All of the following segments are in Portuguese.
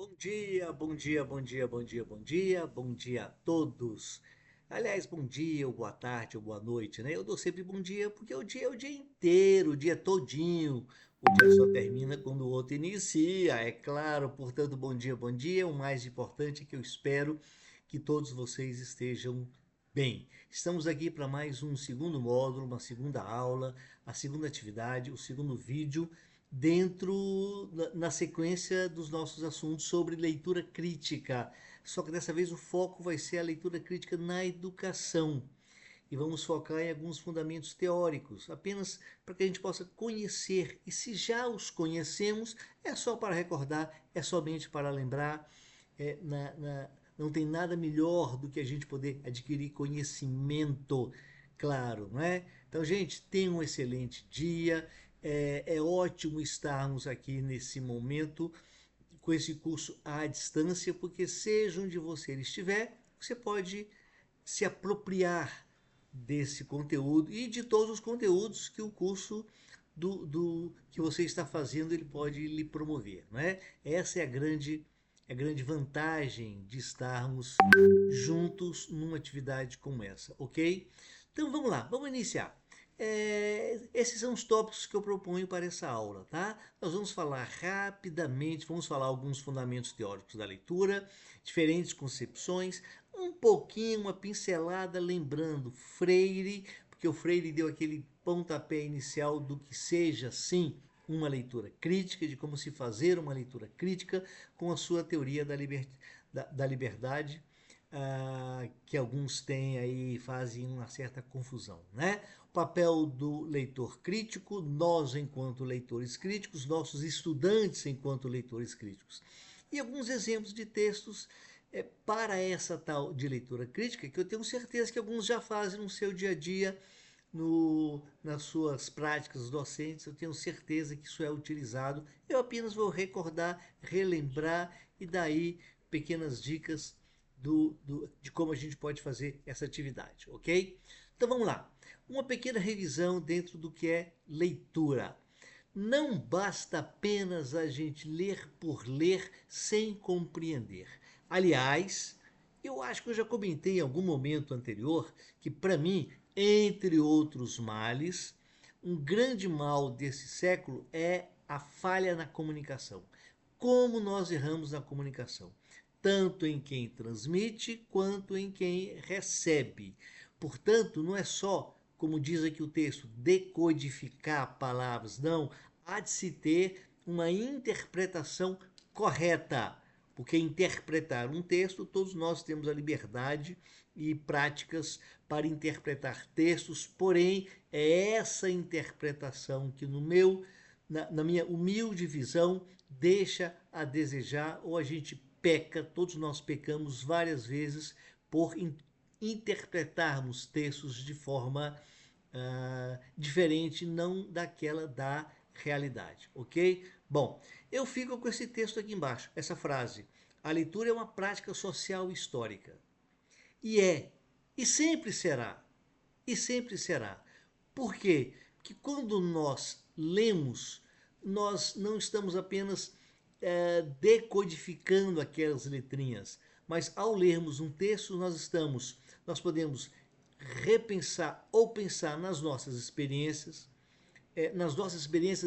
Bom dia, bom dia, bom dia, bom dia, bom dia, bom dia a todos. Aliás, bom dia, ou boa tarde, ou boa noite, né? Eu dou sempre bom dia porque o dia é o dia inteiro, o dia todinho. O dia só termina quando o outro inicia, é claro. Portanto, bom dia, bom dia. O mais importante é que eu espero que todos vocês estejam bem. Estamos aqui para mais um segundo módulo, uma segunda aula, a segunda atividade, o segundo vídeo dentro na sequência dos nossos assuntos sobre leitura crítica. Só que dessa vez o foco vai ser a leitura crítica na educação. E vamos focar em alguns fundamentos teóricos, apenas para que a gente possa conhecer. E se já os conhecemos, é só para recordar, é somente para lembrar. É, não tem nada melhor do que a gente poder adquirir conhecimento, claro, não é? Então, gente, tenha um excelente dia. É ótimo estarmos aqui nesse momento com esse curso à distância, porque seja onde você estiver, você pode se apropriar desse conteúdo e de todos os conteúdos que o curso que você está fazendo ele pode lhe promover, não é? Essa é a grande vantagem de estarmos juntos numa atividade como essa, ok? Então vamos lá, vamos iniciar. Esses são os tópicos que eu proponho para essa aula, tá? Nós vamos falar rapidamente, vamos falar alguns fundamentos teóricos da leitura, diferentes concepções, um pouquinho, uma pincelada, lembrando Freire, porque o Freire deu aquele pontapé inicial do que seja, sim, uma leitura crítica, de como se fazer uma leitura crítica com a sua teoria da liberdade, que alguns têm aí, fazem uma certa confusão, né? O papel do leitor crítico, nós enquanto leitores críticos, nossos estudantes enquanto leitores críticos. E alguns exemplos de textos para essa tal de leitura crítica, que eu tenho certeza que alguns já fazem no seu dia a dia, nas suas práticas docentes, eu tenho certeza que isso é utilizado. Eu apenas vou recordar, relembrar e daí pequenas dicas de como a gente pode fazer essa atividade, ok? Então vamos lá. Uma pequena revisão dentro do que é leitura. Não basta apenas a gente ler por ler sem compreender. Aliás, eu acho que eu já comentei em algum momento anterior que, para mim, entre outros males, um grande mal desse século é a falha na comunicação. Como nós erramos na comunicação, tanto em quem transmite quanto em quem recebe. Portanto, não é só, como diz aqui o texto, decodificar palavras, não, há de se ter uma interpretação correta, porque interpretar um texto, todos nós temos a liberdade e práticas para interpretar textos, porém é essa interpretação que na minha humilde visão deixa a desejar, ou a gente peca, todos nós pecamos várias vezes por interpretarmos textos de forma diferente, não daquela da realidade, ok? Bom, eu fico com esse texto aqui embaixo, essa frase. A leitura é uma prática social e histórica. E é, e sempre será, e sempre será. Por quê? Porque quando nós lemos, nós não estamos apenas decodificando aquelas letrinhas, mas ao lermos um texto, nós podemos repensar ou pensar nas nossas experiências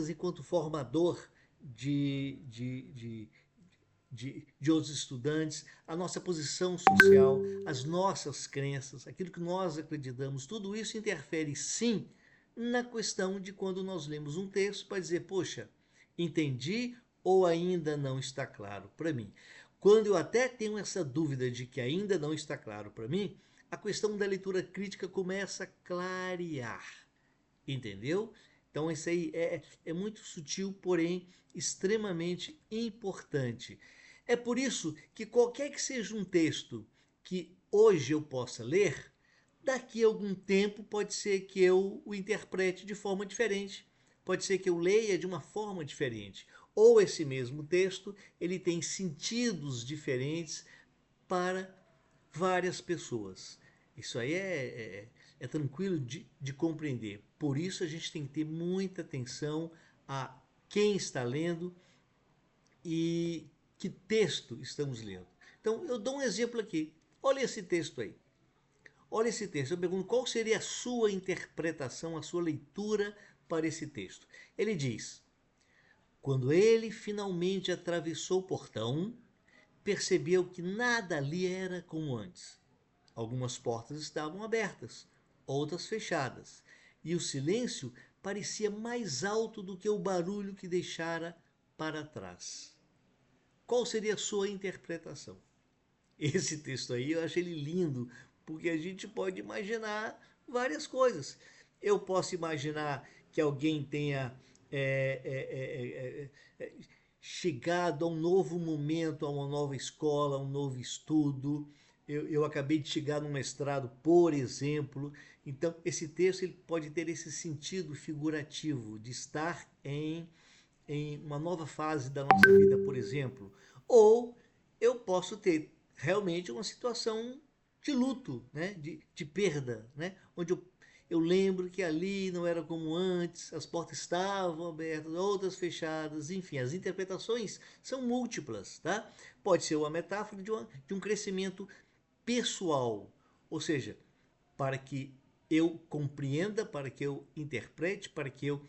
enquanto formador de outros estudantes, a nossa posição social, as nossas crenças, aquilo que nós acreditamos, tudo isso interfere sim na questão de quando nós lemos um texto para dizer, poxa, entendi ou ainda não está claro para mim. Quando eu até tenho essa dúvida de que ainda não está claro para mim, a questão da leitura crítica começa a clarear. Entendeu? Então isso aí é muito sutil, porém extremamente importante. É por isso que qualquer que seja um texto que hoje eu possa ler, daqui a algum tempo pode ser que eu o interprete de forma diferente. Pode ser que eu leia de uma forma diferente. Ou esse mesmo texto, ele tem sentidos diferentes para várias pessoas. Isso aí é tranquilo de compreender. Por isso a gente tem que ter muita atenção a quem está lendo e que texto estamos lendo. Então, eu dou um exemplo aqui. Olha esse texto aí. Olha esse texto. Eu pergunto qual seria a sua interpretação, a sua leitura para esse texto. Ele diz: quando ele finalmente atravessou o portão, percebeu que nada ali era como antes. Algumas portas estavam abertas, outras fechadas, e o silêncio parecia mais alto do que o barulho que deixara para trás. Qual seria a sua interpretação? Esse texto aí eu acho ele lindo, porque a gente pode imaginar várias coisas. Eu posso imaginar que alguém tenha é, é, é, é, chegado a um novo momento, a uma nova escola, a um novo estudo. Eu acabei de chegar no mestrado, por exemplo. Então, esse texto ele pode ter esse sentido figurativo de estar em uma nova fase da nossa vida, por exemplo. Ou eu posso ter realmente uma situação de luto, né? de perda, né? Onde eu lembro que ali não era como antes, as portas estavam abertas, outras fechadas, enfim, as interpretações são múltiplas, tá? Pode ser uma metáfora de um crescimento pessoal, ou seja, para que eu compreenda, para que eu interprete, para que eu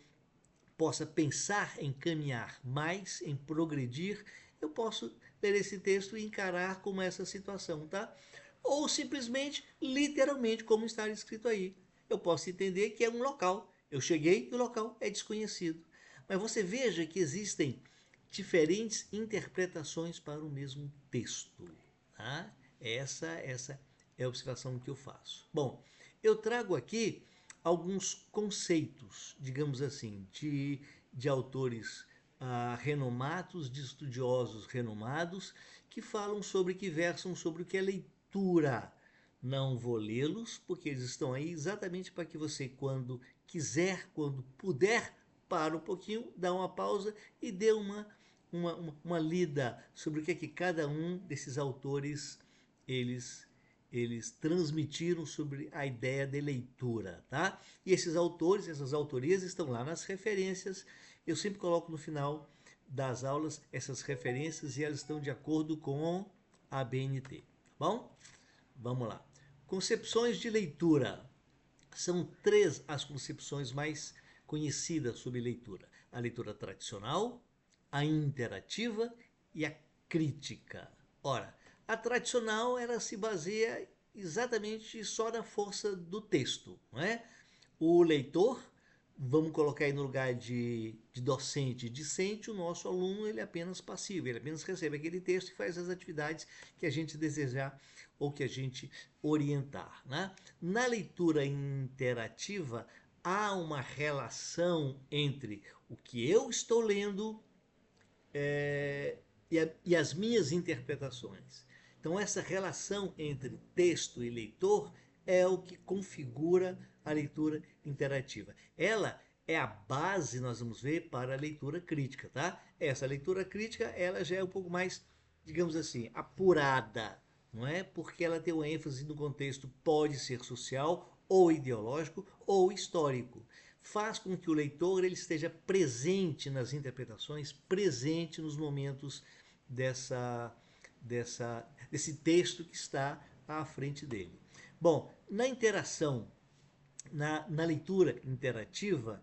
possa pensar em caminhar mais, em progredir, eu posso ler esse texto e encarar como essa situação, tá? Ou simplesmente, literalmente, como está escrito aí. Eu posso entender que é um local. Eu cheguei e o local é desconhecido. Mas você veja que existem diferentes interpretações para o mesmo texto. Tá? Essa é a observação que eu faço. Bom, eu trago aqui alguns conceitos, digamos assim, de autores renomados, de estudiosos renomados, que falam sobre, que versam sobre o que é leitura. Não vou lê-los, porque eles estão aí exatamente para que você, quando quiser, quando puder, para um pouquinho, dá uma pausa e dê uma lida sobre o que é que cada um desses autores eles eles transmitiram sobre a ideia de leitura, tá? E esses autores, essas autorias estão lá nas referências. Eu sempre coloco no final das aulas essas referências e elas estão de acordo com a BNT, tá bom? Vamos lá. Concepções de leitura. São três as concepções mais conhecidas sobre leitura: a leitura tradicional, a interativa e a crítica. Ora, a tradicional ela se baseia exatamente só na força do texto, não é? O leitor, vamos colocar aí no lugar de docente e discente, o nosso aluno ele é apenas passivo, ele apenas recebe aquele texto e faz as atividades que a gente desejar ou que a gente orientar. Né? Na leitura interativa, há uma relação entre o que eu estou lendo e as minhas interpretações. Então, essa relação entre texto e leitor é o que configura a leitura interativa. Ela é a base, nós vamos ver, para a leitura crítica, tá? Essa leitura crítica, ela já é um pouco mais, digamos assim, apurada, não é? Porque ela tem uma ênfase no contexto, pode ser social, ou ideológico, ou histórico. Faz com que o leitor ele esteja presente nas interpretações, presente nos momentos desse texto que está à frente dele. Bom, na interação, na leitura interativa,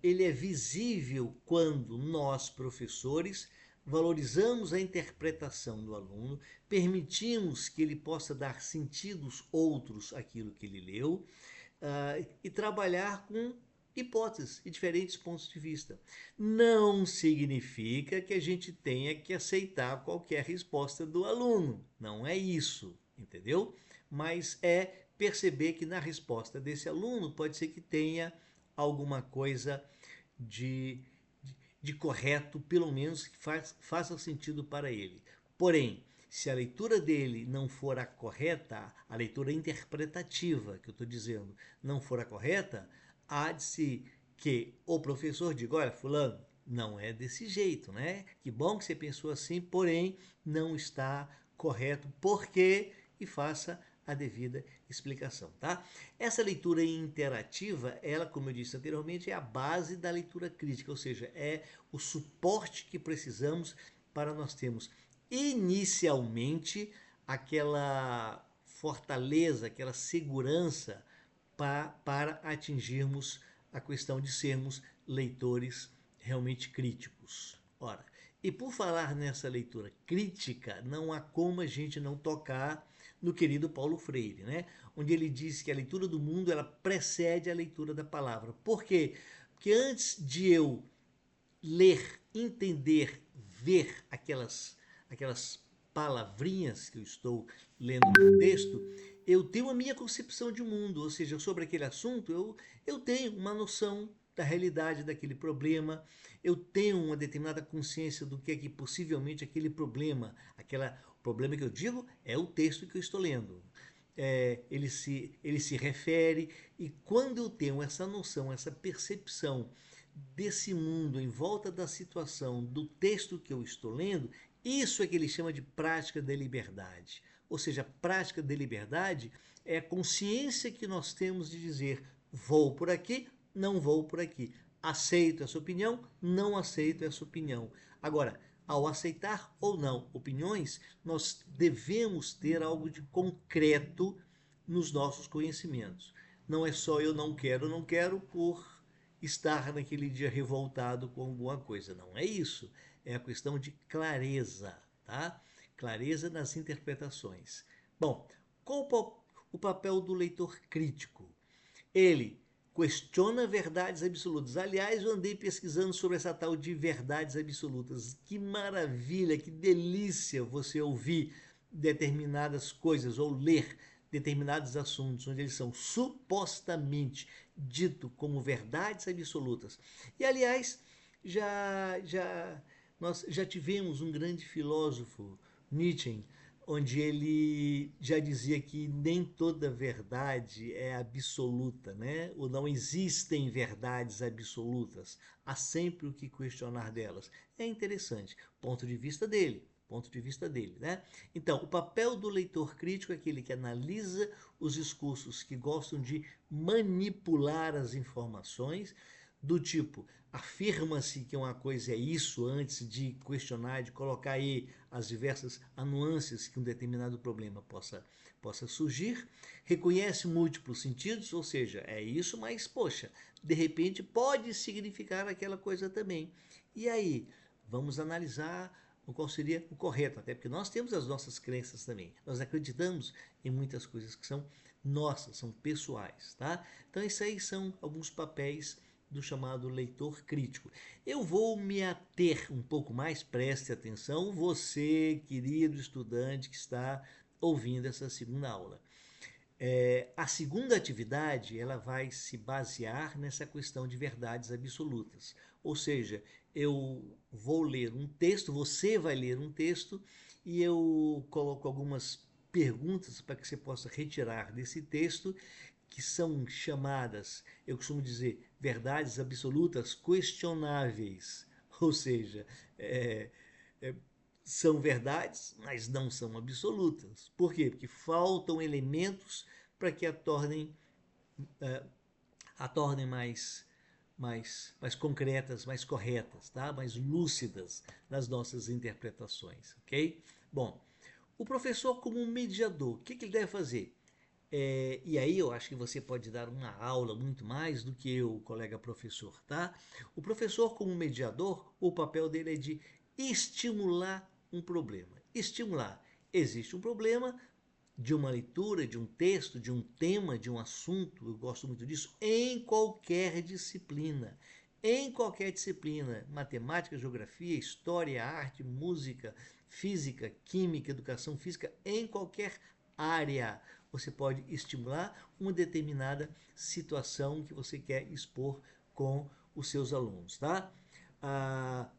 ele é visível quando nós, professores, valorizamos a interpretação do aluno, permitimos que ele possa dar sentidos outros àquilo que ele leu e trabalhar com hipóteses e diferentes pontos de vista. Não significa que a gente tenha que aceitar qualquer resposta do aluno, não é isso, entendeu? Mas é perceber que na resposta desse aluno pode ser que tenha alguma coisa de, de correto, pelo menos que faça sentido para ele. Porém, se a leitura dele não for a correta, a leitura interpretativa que eu estou dizendo não for a correta, há de se que o professor diga: olha, fulano, não é desse jeito, né? Que bom que você pensou assim, porém não está correto. Por quê? E faça a devida explicação, tá? Essa leitura interativa, ela, como eu disse anteriormente, é a base da leitura crítica, ou seja, é o suporte que precisamos para nós termos inicialmente aquela fortaleza, aquela segurança para atingirmos a questão de sermos leitores realmente críticos. Ora, e por falar nessa leitura crítica, não há como a gente não tocar no querido Paulo Freire, né? Onde ele diz que a leitura do mundo ela precede a leitura da palavra. Por quê? Porque antes de eu ler, entender, ver aquelas palavrinhas que eu estou lendo no texto, eu tenho a minha concepção de mundo, ou seja, sobre aquele assunto, eu tenho uma noção da realidade daquele problema, eu tenho uma determinada consciência do que é que possivelmente aquele problema, o problema que eu digo é o texto que eu estou lendo. Ele se refere, e quando eu tenho essa noção, essa percepção desse mundo em volta da situação do texto que eu estou lendo, isso é que ele chama de prática da liberdade. Ou seja, a prática da liberdade é a consciência que nós temos de dizer vou por aqui, não vou por aqui. Aceito essa opinião, não aceito essa opinião. Agora, ao aceitar ou não opiniões, nós devemos ter algo de concreto nos nossos conhecimentos. Não é só eu não quero por estar naquele dia revoltado com alguma coisa. Não é isso. É a questão de clareza, tá? Clareza nas interpretações. Bom, qual o papel do leitor crítico? Ele questiona verdades absolutas. Aliás, eu andei pesquisando sobre essa tal de verdades absolutas. Que maravilha, que delícia você ouvir determinadas coisas ou ler determinados assuntos onde eles são supostamente dito como verdades absolutas. E aliás, nós já tivemos um grande filósofo, Nietzsche, onde ele já dizia que nem toda verdade é absoluta, né? Ou não existem verdades absolutas, há sempre o que questionar delas. É interessante, ponto de vista dele, né? Então, o papel do leitor crítico é aquele que analisa os discursos que gostam de manipular as informações, do tipo, afirma-se que uma coisa é isso antes de questionar, de colocar aí as diversas nuances que um determinado problema possa surgir, reconhece múltiplos sentidos, ou seja, é isso, mas, poxa, de repente pode significar aquela coisa também. E aí, vamos analisar qual seria o correto, até porque nós temos as nossas crenças também. Nós acreditamos em muitas coisas que são nossas, são pessoais, tá? Então, esses aí são alguns papéis do chamado leitor crítico. Eu vou me ater um pouco mais, preste atenção, você, querido estudante que está ouvindo essa segunda aula. A segunda atividade ela vai se basear nessa questão de verdades absolutas. Ou seja, eu vou ler um texto, você vai ler um texto e eu coloco algumas perguntas para que você possa retirar desse texto, que são chamadas, eu costumo dizer, verdades absolutas questionáveis. Ou seja, é, é, são verdades, mas não são absolutas. Por quê? Porque faltam elementos para que a tornem mais concretas, mais corretas, tá? Mais lúcidas nas nossas interpretações, ok? Bom, o professor como um mediador, o que ele deve fazer? E aí eu acho que você pode dar uma aula muito mais do que eu, colega professor, tá? O professor como mediador, o papel dele é de estimular um problema. Estimular. Existe um problema de uma leitura, de um texto, de um tema, de um assunto, eu gosto muito disso, em qualquer disciplina. Em qualquer disciplina, matemática, geografia, história, arte, música, física, química, educação física, em qualquer área, você pode estimular uma determinada situação que você quer expor com os seus alunos, tá?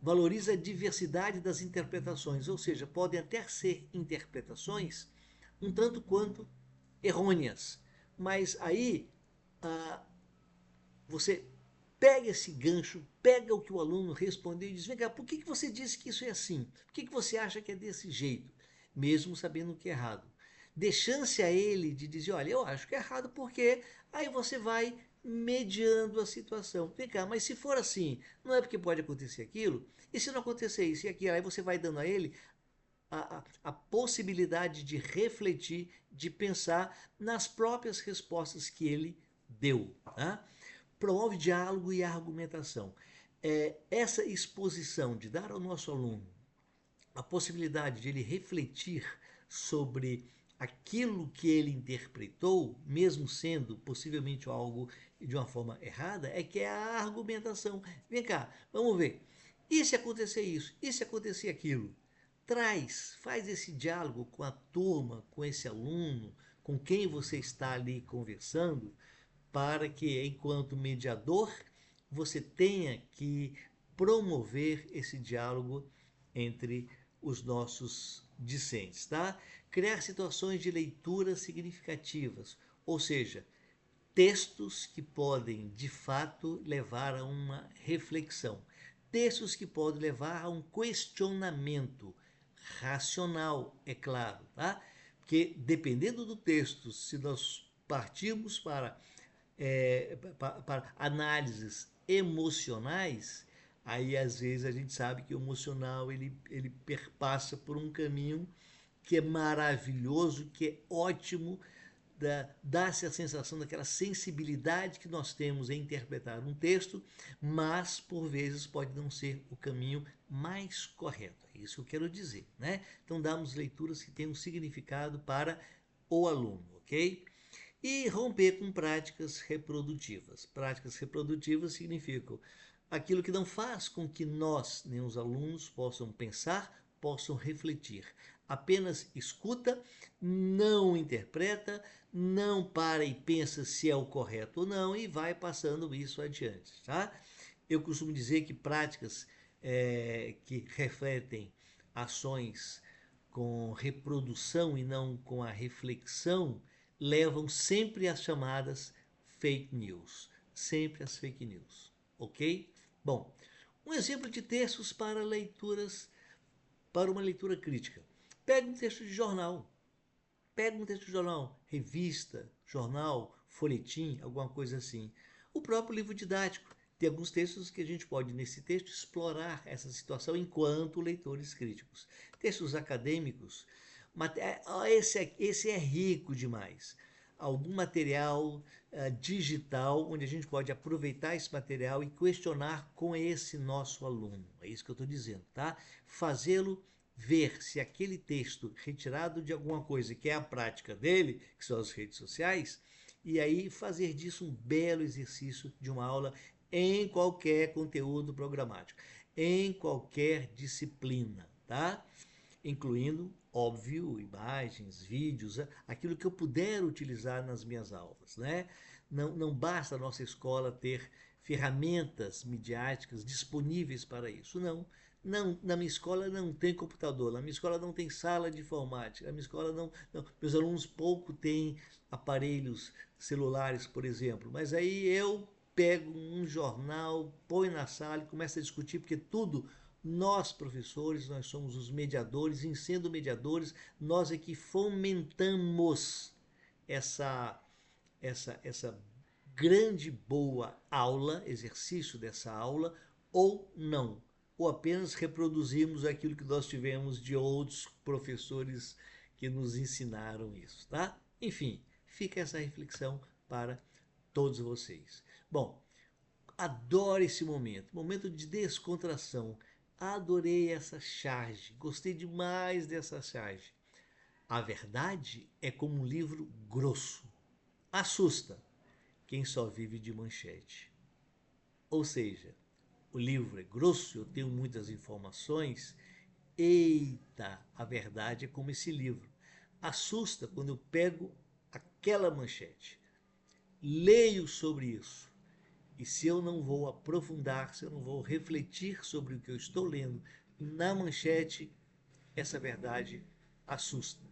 Valoriza a diversidade das interpretações, ou seja, podem até ser interpretações um tanto quanto errôneas, mas aí você pega esse gancho, pega o que o aluno respondeu e diz, vem cá, por que você disse que isso é assim? Por que você acha que é desse jeito? Mesmo sabendo que é errado. Dê chance a ele de dizer, olha, eu acho que é errado porque aí você vai mediando a situação. Vem cá, mas se for assim, não é porque pode acontecer aquilo? E se não acontecer isso e aquilo? Aí você vai dando a ele a possibilidade de refletir, de pensar nas próprias respostas que ele deu. Tá? Promove diálogo e argumentação. Essa exposição de dar ao nosso aluno a possibilidade de ele refletir sobre aquilo que ele interpretou, mesmo sendo possivelmente algo de uma forma errada, é que é a argumentação. Vem cá, vamos ver. E se acontecer isso? E se acontecer aquilo? Faz esse diálogo com a turma, com esse aluno, com quem você está ali conversando, para que, enquanto mediador, você tenha que promover esse diálogo entre os nossos discentes, tá? Criar situações de leitura significativas, ou seja, textos que podem, de fato, levar a uma reflexão, textos que podem levar a um questionamento racional, é claro, tá? Porque dependendo do texto, se nós partirmos para análises emocionais, aí às vezes a gente sabe que o emocional ele perpassa por um caminho que é maravilhoso, que é ótimo, dá-se a sensação daquela sensibilidade que nós temos em interpretar um texto, mas por vezes pode não ser o caminho mais correto. É isso que eu quero dizer, né? Então damos leituras que têm um significado para o aluno, ok? E romper com práticas reprodutivas. Práticas reprodutivas significam aquilo que não faz com que nós, nem os alunos, possam pensar, possam refletir. Apenas escuta, não interpreta, não para e pensa se é o correto ou não e vai passando isso adiante. Tá? Eu costumo dizer que práticas que refletem ações com reprodução e não com a reflexão levam sempre às chamadas fake news. Sempre as fake news. Ok? Bom, um exemplo de textos para leituras, para uma leitura crítica. Pega um texto de jornal. Pega um texto de jornal, revista, jornal, folhetim, alguma coisa assim. O próprio livro didático. Tem alguns textos que a gente pode, nesse texto, explorar essa situação enquanto leitores críticos. Textos acadêmicos, esse é rico demais. Algum material digital onde a gente pode aproveitar esse material e questionar com esse nosso aluno. É isso que eu estou dizendo, tá? Fazê-lo ver se aquele texto retirado de alguma coisa que é a prática dele, que são as redes sociais, e aí fazer disso um belo exercício de uma aula em qualquer conteúdo programático, em qualquer disciplina, tá? Incluindo, óbvio, imagens, vídeos, aquilo que eu puder utilizar nas minhas aulas, né? Não basta a nossa escola ter ferramentas midiáticas disponíveis para isso, não. Não, na minha escola não tem computador, na minha escola não tem sala de informática, na minha escola não, meus alunos pouco têm aparelhos celulares, por exemplo, mas aí eu pego um jornal, põe na sala e começo a discutir, porque tudo nós, professores, nós somos os mediadores, e sendo mediadores, nós é que fomentamos essa, essa grande boa aula, exercício dessa aula, ou não. Ou apenas reproduzimos aquilo que nós tivemos de outros professores que nos ensinaram isso, tá? Enfim, fica essa reflexão para todos vocês. Bom, adoro esse momento de descontração. Adorei essa charge, gostei demais dessa charge. A verdade é como um livro grosso. Assusta quem só vive de manchete. Ou seja, o livro é grosso, eu tenho muitas informações. Eita, a verdade é como esse livro. Assusta quando eu pego aquela manchete. Leio sobre isso. E se eu não vou aprofundar, se eu não vou refletir sobre o que eu estou lendo na manchete, essa verdade assusta.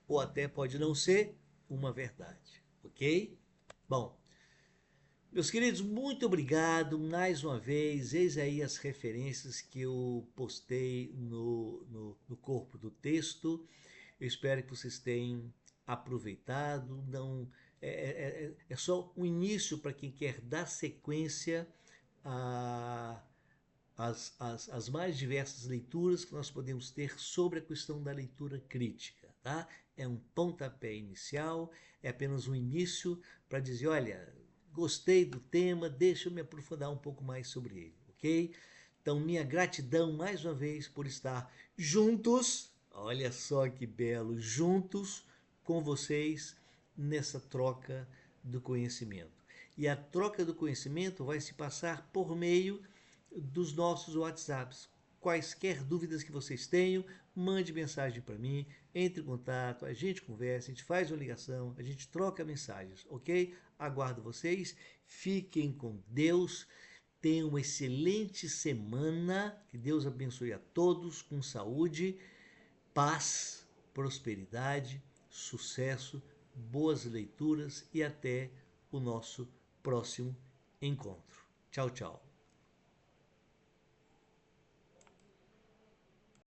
Ou até pode não ser uma verdade. Ok? Bom, meus queridos, muito obrigado mais uma vez. Eis aí as referências que eu postei no corpo do texto. Eu espero que vocês tenham aproveitado. Não é só um início para quem quer dar sequência a as mais diversas leituras que nós podemos ter sobre a questão da leitura crítica, tá? É um pontapé inicial, é apenas um início para dizer, olha, gostei do tema, deixa eu me aprofundar um pouco mais sobre ele, ok? Então, minha gratidão mais uma vez por estar juntos, olha só que belo, juntos com vocês nessa troca do conhecimento. E a troca do conhecimento vai se passar por meio dos nossos WhatsApps. Quaisquer dúvidas que vocês tenham, mande mensagem para mim, entre em contato, a gente conversa, a gente faz uma ligação, a gente troca mensagens, ok? Aguardo vocês, fiquem com Deus, tenham uma excelente semana, que Deus abençoe a todos com saúde, paz, prosperidade, sucesso, boas leituras e até o nosso próximo encontro. Tchau, tchau.